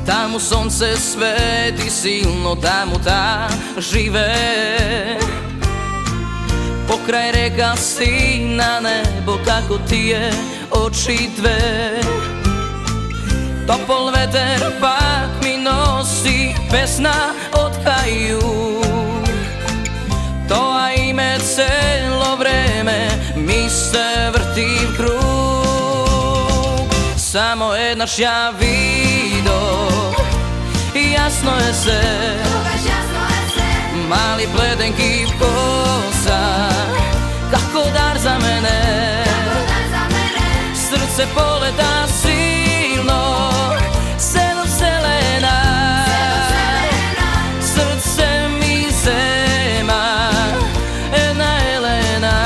Tamo sunce sveti silno, tamo ta žive. Pokraj reka si na nebo, kako ti je oči dve. Topol veter pak mi nosi pesna od kaju. To a ime celo vreme mi se vrti v krug. Samo jednaš ja vido, jasno je se, mali pledenki kosa, kako dar za mene. Srce poleta silno, sedom selena, srce mi zema, jedna Elena.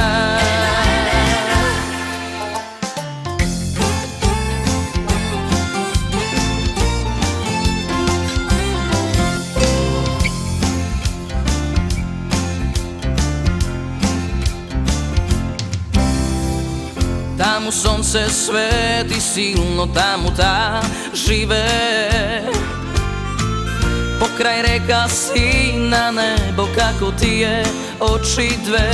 Tamo sunce sveti silno, tamo ta žive. Pokraj reka si na nebo, kako ti je oči dve.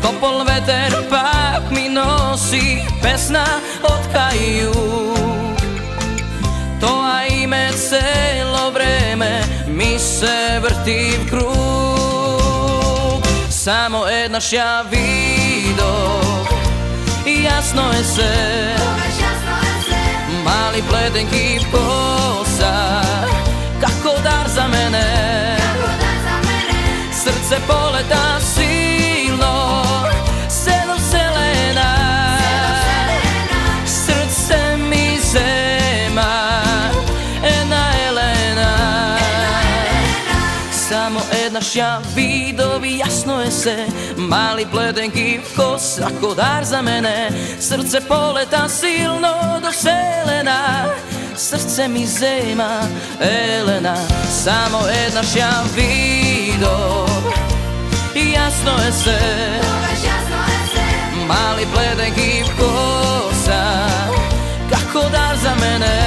Topol veter pak mi nosi pesna od kaju. To a ime celo vreme mi se vrti v krug. Samo jednaš ja vido, jasno je se, mali pledenki kosa, kako dar za mene. Srce poleta silno, sedom selena, srce mi zema, jedna Elena. Samo jednaš ja vidovi, jasno je se, mali pledenki kos, ako dar za mene. Srce poleta silno do selena, srce mi zema, Elena. Samo jednaš ja vido, jasno je se, mali pledenki kosa, kako dar za mene.